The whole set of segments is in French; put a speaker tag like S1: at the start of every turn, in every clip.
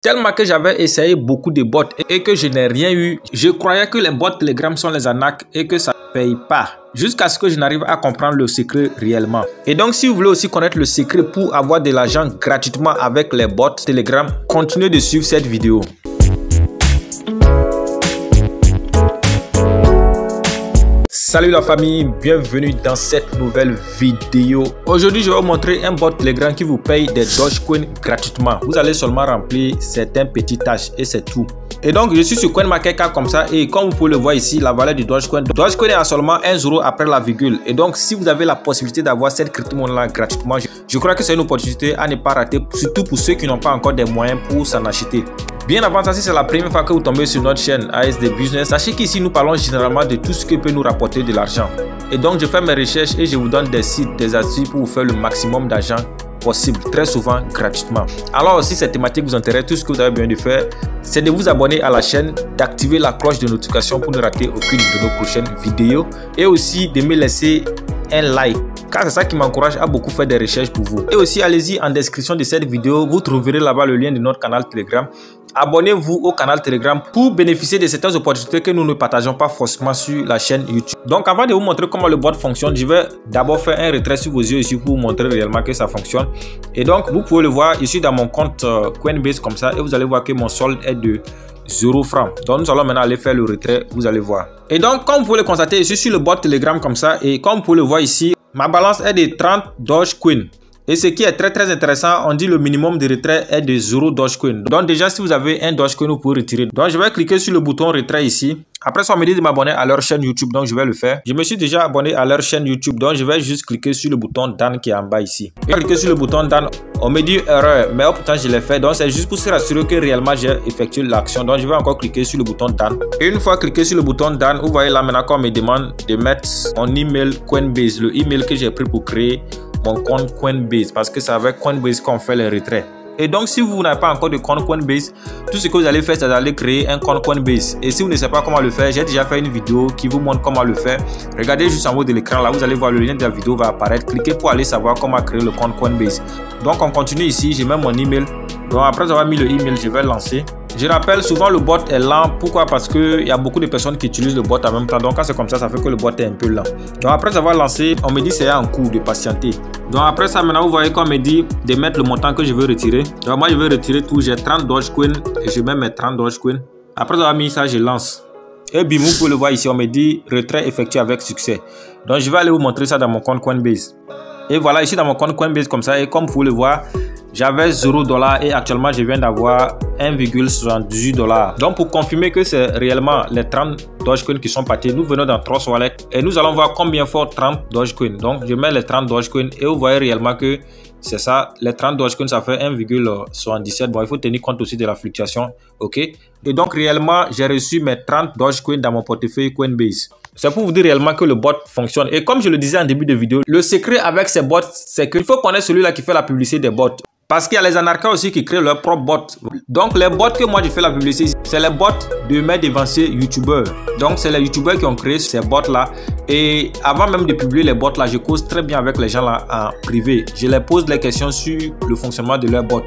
S1: Tellement que j'avais essayé beaucoup de bots et que je n'ai rien eu. Je croyais que les bots Telegram sont les arnaques et que ça ne paye pas. Jusqu'à ce que je n'arrive à comprendre le secret réellement. Et donc si vous voulez aussi connaître le secret pour avoir de l'argent gratuitement avec les bots Telegram, continuez de suivre cette vidéo. Salut la famille, bienvenue dans cette nouvelle vidéo. Aujourd'hui, je vais vous montrer un bot Telegram qui vous paye des Dogecoin gratuitement. Vous allez seulement remplir certaines petites tâches et c'est tout. Et donc, je suis sur CoinMarketCap comme ça et comme vous pouvez le voir ici, la valeur du Dogecoin est à seulement 1 euro après la virgule. Et donc, si vous avez la possibilité d'avoir cette crypto-monnaie gratuitement, je crois que c'est une opportunité à ne pas rater, surtout pour ceux qui n'ont pas encore des moyens pour s'en acheter. Bien avant ça, si c'est la première fois que vous tombez sur notre chaîne ASD Business, sachez qu'ici nous parlons généralement de tout ce qui peut nous rapporter de l'argent. Et donc je fais mes recherches et je vous donne des sites, des astuces pour vous faire le maximum d'argent possible, très souvent gratuitement. Alors si cette thématique vous intéresse, tout ce que vous avez besoin de faire, c'est de vous abonner à la chaîne, d'activer la cloche de notification pour ne rater aucune de nos prochaines vidéos et aussi de me laisser un like, car c'est ça qui m'encourage à beaucoup faire des recherches pour vous. Et aussi allez-y en description de cette vidéo, vous trouverez là-bas le lien de notre canal Telegram. Abonnez-vous au canal Telegram pour bénéficier de certaines opportunités que nous ne partageons pas forcément sur la chaîne YouTube. Donc avant de vous montrer comment le bot fonctionne, je vais d'abord faire un retrait sur vos yeux ici pour vous montrer réellement que ça fonctionne. Et donc vous pouvez le voir ici dans mon compte Coinbase comme ça et vous allez voir que mon solde est de 0 francs. Donc nous allons maintenant aller faire le retrait, vous allez voir. Et donc comme vous pouvez le constater, je suis sur le bot Telegram comme ça et comme vous pouvez le voir ici, ma balance est de 30 Dogecoin. Et ce qui est très intéressant, on dit le minimum de retrait est de 0 Dogecoin. Donc déjà si vous avez un Dogecoin, vous pouvez retirer. Donc je vais cliquer sur le bouton retrait ici. Après ça on me dit de m'abonner à leur chaîne YouTube, donc je vais le faire. Je me suis déjà abonné à leur chaîne YouTube, donc je vais juste cliquer sur le bouton Done qui est en bas ici. Et cliquer sur le bouton Done, on me dit erreur, mais pourtant je l'ai fait. Donc c'est juste pour se rassurer que réellement j'ai effectué l'action. Donc je vais encore cliquer sur le bouton Done. Et une fois cliqué sur le bouton Done, vous voyez là maintenant qu'on me demande de mettre mon email Coinbase, le email que j'ai pris pour créer mon compte Coinbase, parce que c'est avec Coinbase qu'on fait les retraits. Et donc si vous n'avez pas encore de compte Coinbase, tout ce que vous allez faire c'est d'aller créer un compte Coinbase. Et si vous ne savez pas comment le faire, j'ai déjà fait une vidéo qui vous montre comment le faire. Regardez juste en haut de l'écran là, vous allez voir le lien de la vidéo va apparaître. Cliquez pour aller savoir comment créer le compte Coinbase. Donc on continue ici, je mets mon email. Donc après avoir mis le email, je vais lancer. Je rappelle, souvent le bot est lent. Pourquoi? Parce qu'il y a beaucoup de personnes qui utilisent le bot en même temps. Donc quand c'est comme ça, ça fait que le bot est un peu lent. Donc après avoir lancé, on me dit c'est en cours de patienter. Donc après ça, maintenant vous voyez qu'on me dit de mettre le montant que je veux retirer. Donc moi je veux retirer tout, j'ai 30 Dogecoin et je mets mes 30 Dogecoin. Après avoir mis ça, je lance. Et bim, vous pouvez le voir ici, on me dit retrait effectué avec succès. Donc je vais aller vous montrer ça dans mon compte Coinbase. Et voilà ici dans mon compte Coinbase comme ça, et comme vous pouvez le voir, j'avais 0$ et actuellement je viens d'avoir 1,78$. Donc pour confirmer que c'est réellement les 30 Dogecoin qui sont partis, nous venons dans Trust Wallet et nous allons voir combien fort 30 Dogecoin. Donc je mets les 30 Dogecoin et vous voyez réellement que c'est ça, les 30 Dogecoin ça fait 1,77$. Bon, il faut tenir compte aussi de la fluctuation, ok. Et donc réellement j'ai reçu mes 30 Dogecoin dans mon portefeuille Coinbase. C'est pour vous dire réellement que le bot fonctionne. Et comme je le disais en début de vidéo, le secret avec ces bots, c'est qu'il faut connaître celui-là qui fait la publicité des bots. Parce qu'il y a les anarchas aussi qui créent leur propre bot. Donc les bots que moi je fais la publicité, c'est les bots de mes dévanciers youtubeurs. Donc c'est les youtubeurs qui ont créé ces bots là. Et avant même de publier les bots là, je cause très bien avec les gens là en privé. Je les pose des questions sur le fonctionnement de leur bot.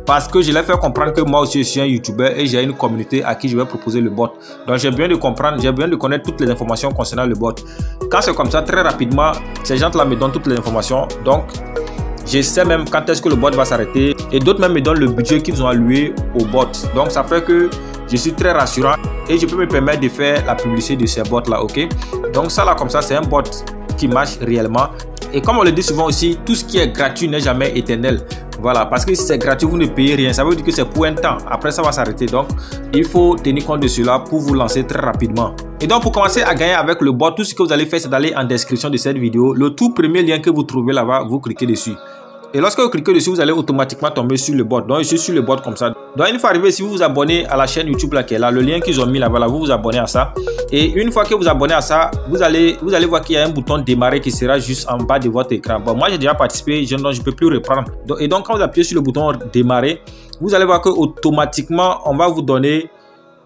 S1: Parce que je les fais comprendre que moi aussi je suis un youtubeur et j'ai une communauté à qui je vais proposer le bot. Donc j'ai besoin de comprendre, j'ai besoin de connaître toutes les informations concernant le bot. Quand c'est comme ça, très rapidement, ces gens là me donnent toutes les informations. Donc je sais même quand est-ce que le bot va s'arrêter et d'autres même me donnent le budget qu'ils ont alloué au bot. Donc ça fait que je suis très rassurant et je peux me permettre de faire la publicité de ces bots là, ok. Donc ça là comme ça, c'est un bot qui marche réellement. Et comme on le dit souvent aussi, tout ce qui est gratuit n'est jamais éternel. Voilà, parce que si c'est gratuit, vous ne payez rien. Ça veut dire que c'est pour un temps. Après, ça va s'arrêter. Donc, il faut tenir compte de cela pour vous lancer très rapidement. Et donc, pour commencer à gagner avec le bot, tout ce que vous allez faire, c'est d'aller en description de cette vidéo. Le tout premier lien que vous trouvez là-bas, vous cliquez dessus. Et lorsque vous cliquez dessus, vous allez automatiquement tomber sur le bot. Donc, je suis sur le bot comme ça. Donc, une fois arrivé, si vous vous abonnez à la chaîne YouTube là, qui est là, le lien qu'ils ont mis là-bas, là, vous vous abonnez à ça. Et une fois que vous abonnez à ça, vous allez voir qu'il y a un bouton démarrer qui sera juste en bas de votre écran. Bon, moi, j'ai déjà participé, je ne peux plus reprendre. Et donc, quand vous appuyez sur le bouton démarrer, vous allez voir que automatiquement, on va vous donner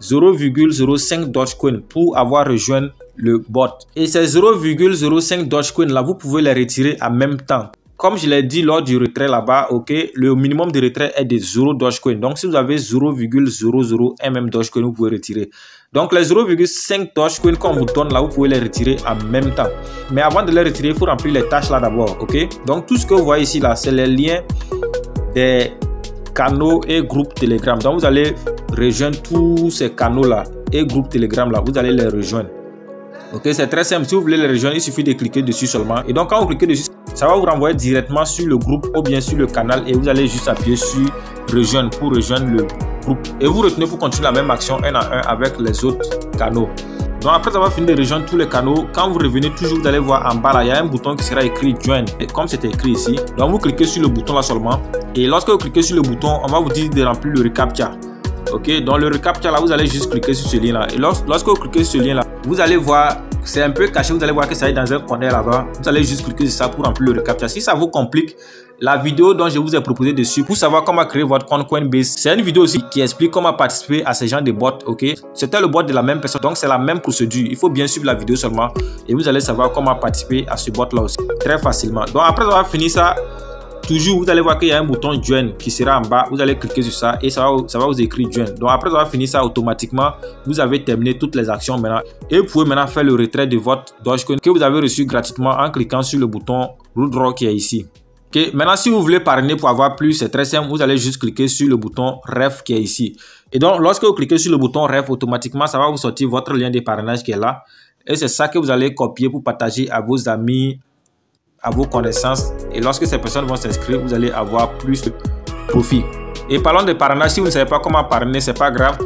S1: 0,05 Dogecoin pour avoir rejoint le bot. Et ces 0,05 Dogecoin là, vous pouvez les retirer en même temps. comme je l'ai dit lors du retrait là-bas, ok, le minimum de retrait est de 0 Dogecoin. Donc, si vous avez 0,00 MM Dogecoin, vous pouvez retirer. Donc, les 0,5 Dogecoin qu'on vous donne là, vous pouvez les retirer en même temps. Mais avant de les retirer, il faut remplir les tâches là d'abord, ok. Donc, tout ce que vous voyez ici là, c'est les liens des canaux et groupes Telegram. Donc, vous allez rejoindre tous ces canaux là et groupes Telegram là, vous allez les rejoindre. Ok, c'est très simple. Si vous voulez les rejoindre, il suffit de cliquer dessus seulement. Et donc, quand vous cliquez dessus, ça va vous renvoyer directement sur le groupe ou bien sur le canal. Et vous allez juste appuyer sur rejoindre pour rejoindre le groupe. Et vous retenez pour continuer la même action un à un avec les autres canaux. Donc, après avoir fini de rejoindre tous les canaux, quand vous revenez toujours, vous allez voir en bas là, il y a un bouton qui sera écrit Join. Et comme c'était écrit ici, donc vous cliquez sur le bouton là seulement. Et lorsque vous cliquez sur le bouton, on va vous dire de remplir le reCAPTCHA. Ok, dans le reCAPTCHA là, vous allez juste cliquer sur ce lien là. Et lorsque vous cliquez sur ce lien là, vous allez voir, c'est un peu caché, vous allez voir que ça est dans un corner là-bas. Vous allez juste cliquer sur ça pour remplir le reCAPTCHA. Si ça vous complique, la vidéo dont je vous ai proposé dessus pour savoir comment créer votre compte Coinbase, c'est une vidéo aussi qui explique comment participer à ce genre de bot. Ok, c'était le bot de la même personne, donc c'est la même procédure. Il faut bien suivre la vidéo seulement et vous allez savoir comment participer à ce bot là aussi très facilement. Donc après avoir fini ça, toujours, vous allez voir qu'il y a un bouton Join qui sera en bas. Vous allez cliquer sur ça et ça va vous écrire Join. Donc, après avoir fini ça, automatiquement, vous avez terminé toutes les actions maintenant. Et vous pouvez maintenant faire le retrait de votre Dogecoin que vous avez reçu gratuitement en cliquant sur le bouton Withdraw qui est ici. Okay. Maintenant, si vous voulez parrainer pour avoir plus, c'est très simple. Vous allez juste cliquer sur le bouton Ref qui est ici. Et donc, lorsque vous cliquez sur le bouton Ref, automatiquement, ça va vous sortir votre lien de parrainage qui est là. Et c'est ça que vous allez copier pour partager à vos amis, à vos connaissances, et lorsque ces personnes vont s'inscrire, vous allez avoir plus de profit. Et parlons de parrainage, si vous ne savez pas comment parrainer, c'est pas grave,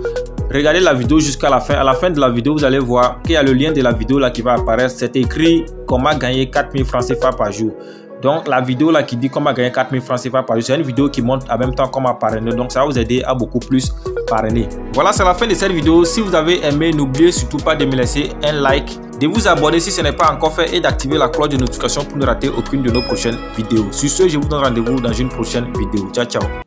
S1: regardez la vidéo jusqu'à la fin. À la fin de la vidéo, vous allez voir qu'il y a le lien de la vidéo là qui va apparaître. C'est écrit comment gagner 4000 francs CFA par jour. Donc la vidéo là qui dit comment gagner 4000 francs CFA par jour, c'est une vidéo qui montre en même temps comment parrainer. Donc ça va vous aider à beaucoup plus parrainer. Voilà, c'est la fin de cette vidéo. Si vous avez aimé, n'oubliez surtout pas de me laisser un like, de vous abonner si ce n'est pas encore fait et d'activer la cloche de notification pour ne rater aucune de nos prochaines vidéos. Sur ce, je vous donne rendez-vous dans une prochaine vidéo. Ciao, ciao.